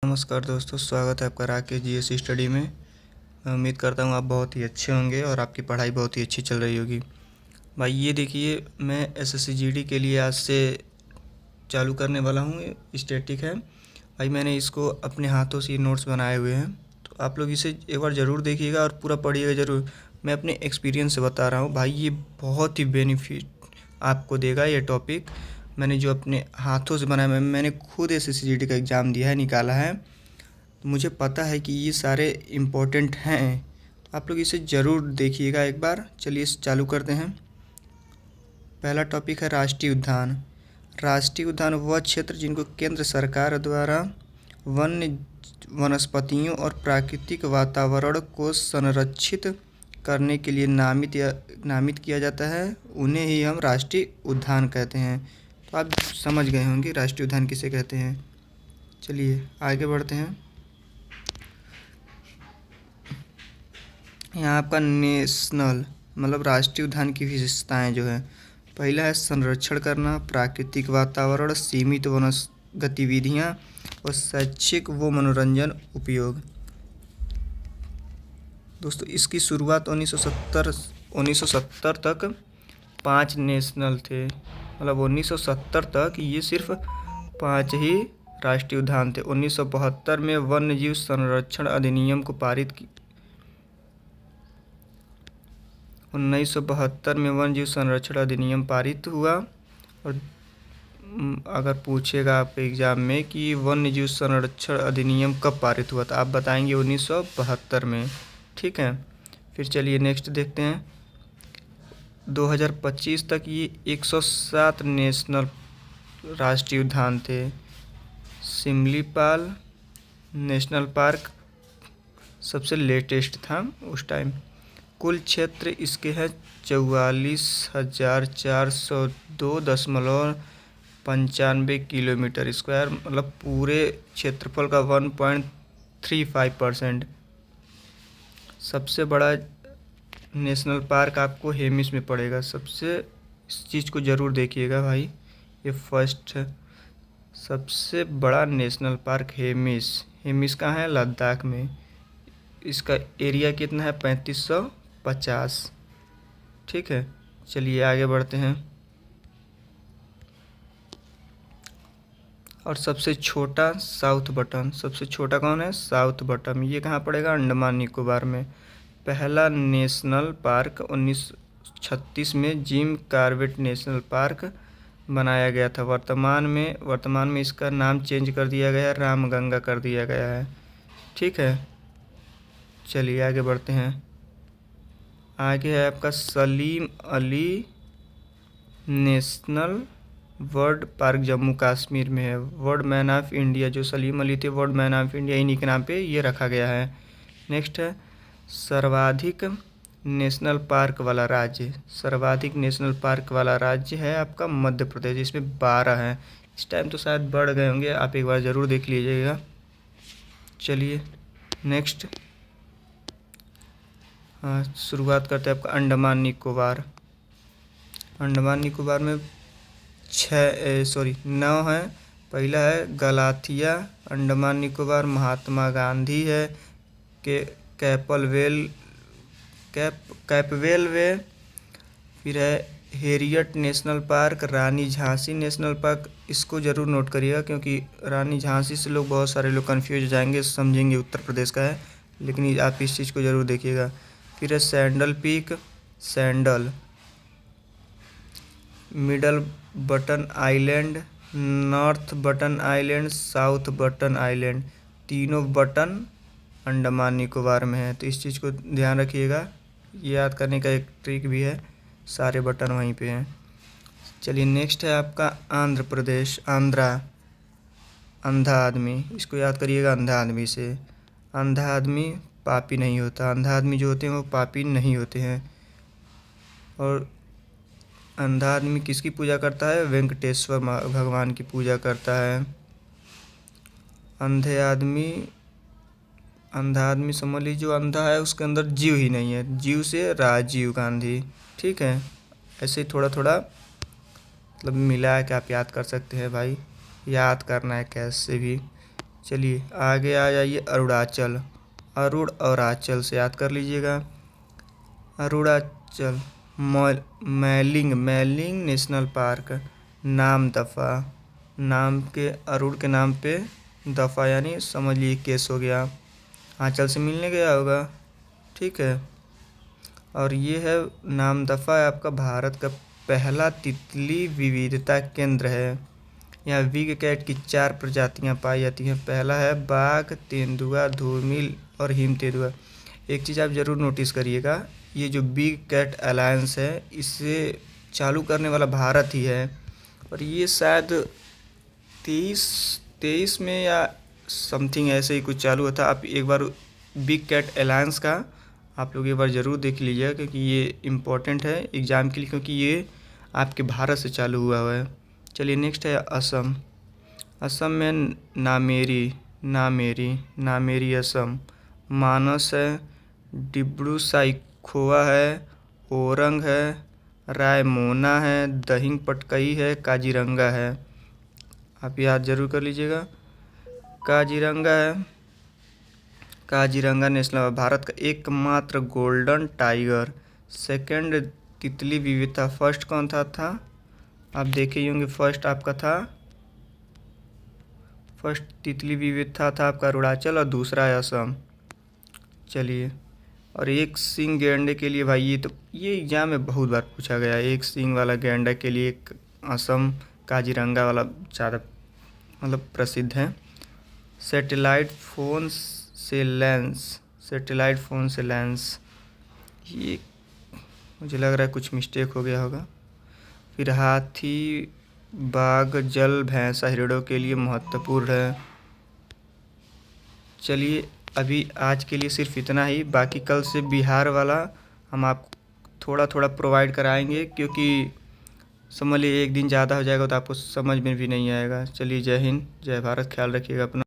नमस्कार दोस्तों, स्वागत है आपका राकेश जीएस स्टडी में। मैं उम्मीद करता हूँ आप बहुत ही अच्छे होंगे और आपकी पढ़ाई बहुत ही अच्छी चल रही होगी। भाई ये देखिए, मैं एसएससी जीडी के लिए आज से चालू करने वाला हूँ। स्टैटिक है भाई, मैंने इसको अपने हाथों से नोट्स बनाए हुए हैं, तो आप लोग इसे एक बार ज़रूर देखिएगा और पूरा पढ़िएगा ज़रूर। मैं अपने एक्सपीरियंस से बता रहा हूँ भाई, ये बहुत ही बेनिफिट आपको देगा ये टॉपिक। मैंने जो अपने हाथों से बनाया, मैंने खुद एसएससी जीडी का एग्ज़ाम दिया है, निकाला है, तो मुझे पता है कि ये सारे इम्पोर्टेंट हैं। तो आप लोग इसे ज़रूर देखिएगा एक बार। चलिए इसे चालू करते हैं। पहला टॉपिक है राष्ट्रीय उद्यान। राष्ट्रीय उद्यान वह क्षेत्र जिनको केंद्र सरकार द्वारा वन्य वनस्पतियों और प्राकृतिक वातावरण को संरक्षित करने के लिए नामित किया जाता है, उन्हें ही हम राष्ट्रीय उद्यान कहते हैं। तो आप समझ गए होंगे राष्ट्रीय उद्यान किसे कहते हैं। चलिए आगे बढ़ते हैं। यहाँ आपका नेशनल मतलब राष्ट्रीय उद्यान की विशेषताएं जो है, पहला है संरक्षण करना, प्राकृतिक वातावरण, सीमित वनस गतिविधियाँ और शैक्षिक व मनोरंजन उपयोग। दोस्तों इसकी शुरुआत 1970 तक 5 नेशनल थे, मतलब 1970 तक ये सिर्फ 5 ही राष्ट्रीय उद्यान थे। 1972 में वन्यजीव संरक्षण अधिनियम को पारित 1972 में वन्यजीव संरक्षण अधिनियम पारित हुआ। और अगर पूछेगा आप एग्ज़ाम में कि वन्यजीव संरक्षण अधिनियम कब पारित हुआ, तो आप बताएंगे 1972 में। ठीक है, फिर चलिए नेक्स्ट देखते हैं। 2025 तक ये 107 नेशनल राष्ट्रीय उद्यान थे। सिमलीपाल नेशनल पार्क सबसे लेटेस्ट था उस टाइम। कुल क्षेत्र इसके है 44,402.95 किलोमीटर स्क्वायर, मतलब पूरे क्षेत्रफल का 1.35%। सबसे बड़ा नेशनल पार्क आपको हेमिस में पड़ेगा। सबसे इस चीज़ को ज़रूर देखिएगा भाई, ये फर्स्ट सबसे बड़ा नेशनल पार्क हेमिस कहाँ है? लद्दाख में। इसका एरिया कितना है? 3550। ठीक है, चलिए आगे बढ़ते हैं। और सबसे छोटा साउथ बटन, सबसे छोटा कौन है? South button. ये कहाँ पड़ेगा? अंडमान निकोबार में। पहला नेशनल पार्क 1936 में जिम कॉर्बेट नेशनल पार्क बनाया गया था। वर्तमान में इसका नाम चेंज कर दिया गया है, रामगंगा कर दिया गया है। ठीक है, चलिए आगे बढ़ते हैं। आगे है आपका Salim Ali national world park, Jammu Kashmir में है। वर्ल्ड मैन ऑफ इंडिया, जो सलीम अली थे वर्ल्ड मैन ऑफ इंडिया, इन्हीं के नाम पे ये रखा गया है। नेक्स्ट है सर्वाधिक नेशनल पार्क वाला राज्य। सर्वाधिक नेशनल पार्क वाला राज्य है आपका मध्य प्रदेश, इसमें 12 है। इस टाइम तो शायद बढ़ गए होंगे, आप एक बार ज़रूर देख लीजिएगा। चलिए नेक्स्ट, हाँ शुरुआत करते हैं आपका अंडमान निकोबार। अंडमान निकोबार में 9 है। पहला है गलाथिया अंडमान निकोबार, महात्मा गांधी है, कैपवेल वे, फिर है हेरियट नेशनल पार्क, रानी झांसी नेशनल पार्क। इसको ज़रूर नोट करिएगा क्योंकि रानी झांसी से लोग बहुत सारे लोग कंफ्यूज हो जाएंगे, समझेंगे उत्तर प्रदेश का है, लेकिन आप इस चीज़ को ज़रूर देखिएगा। फिर है sandal peak, sandal, middle button island, north button island, south button island, तीनों बटन अंडमान निकोबार में है। तो इस चीज़ को ध्यान रखिएगा, याद करने का एक ट्रिक भी है, सारे बटन वहीं पे हैं। चलिए नेक्स्ट है आपका आंध्र प्रदेश, अंधा आदमी। इसको याद करिएगा अंधा आदमी से। अंधा आदमी पापी नहीं होता, अंधा आदमी जो होते हैं वो पापी नहीं होते हैं। और अंधा आदमी किसकी पूजा करता है? वेंकटेश्वर भगवान की पूजा करता है। अंधा आदमी समझ लीजिए, जो अंधा है उसके अंदर जीव ही नहीं है। जीव से राजीव गांधी। ठीक है, ऐसे थोड़ा थोड़ा मतलब मिला के आप याद कर सकते हैं भाई, याद करना है कैसे भी। चलिए आगे आ जाइए, अरुणाचल। और आंचल से याद कर लीजिएगा। Arunachal. Mailing mailing national park. Namdapha. नाम के अरुण के नाम पे दफ़ा यानी समझ लीजिए केस हो गया। आंचल से मिलने गया होगा, ठीक है। और ये है नामदफा, आपका भारत का पहला तितली विविधता केंद्र है। यहाँ बिग कैट की 4 प्रजातियाँ पाई जाती हैं। पहला है बाघ, तेंदुआ, धूमिल और हिम तेंदुआ। एक चीज़ आप ज़रूर नोटिस करिएगा, ये जो बिग कैट अलायंस है इसे चालू करने वाला भारत ही है। और ये शायद 23 में या समथिंग ऐसे ही कुछ चालू होता। आप एक बार बिग कैट अलायंस का आप लोग एक बार ज़रूर देख लीजिएगा, क्योंकि ये इम्पोर्टेंट है एग्ज़ाम के लिए, क्योंकि ये आपके भारत से चालू हुआ है। चलिए नेक्स्ट है असम। असम में नामेरी असम। मानस है, डिब्रू साइखोवा है, ओरंग है, रायमोना है, दहिंग पटकई है, काजीरंगा है। आप याद ज़रूर कर लीजिएगा। काजीरंगा है, काजीरंगा नेशनल भारत का एकमात्र गोल्डन टाइगर। सेकंड तितली विविधता। फर्स्ट कौन था आप देखे ही होंगे। फर्स्ट तितली विविधता था आपका अरुणाचल और दूसरा है असम। चलिए, और एक सींग गैंडे के लिए भाई ये एग्जाम में बहुत बार पूछा गया है। एक सींग वाला गैंडा के लिए असम काजीरंगा वाला ज़्यादा मतलब प्रसिद्ध है। सैटेलाइट फ़ोन से लेंस, ये मुझे लग रहा है कुछ मिस्टेक हो गया होगा। फिर हाथी, बाघ, जल, भैंसा हिरणों के लिए महत्वपूर्ण है। चलिए अभी आज के लिए सिर्फ इतना ही, बाकी कल से बिहार वाला हम आप थोड़ा थोड़ा प्रोवाइड कराएंगे, क्योंकि समझ लीजिए एक दिन ज़्यादा हो जाएगा तो आपको समझ में भी नहीं आएगा। चलिए जय हिंद, जय भारत, ख्याल रखिएगा अपना।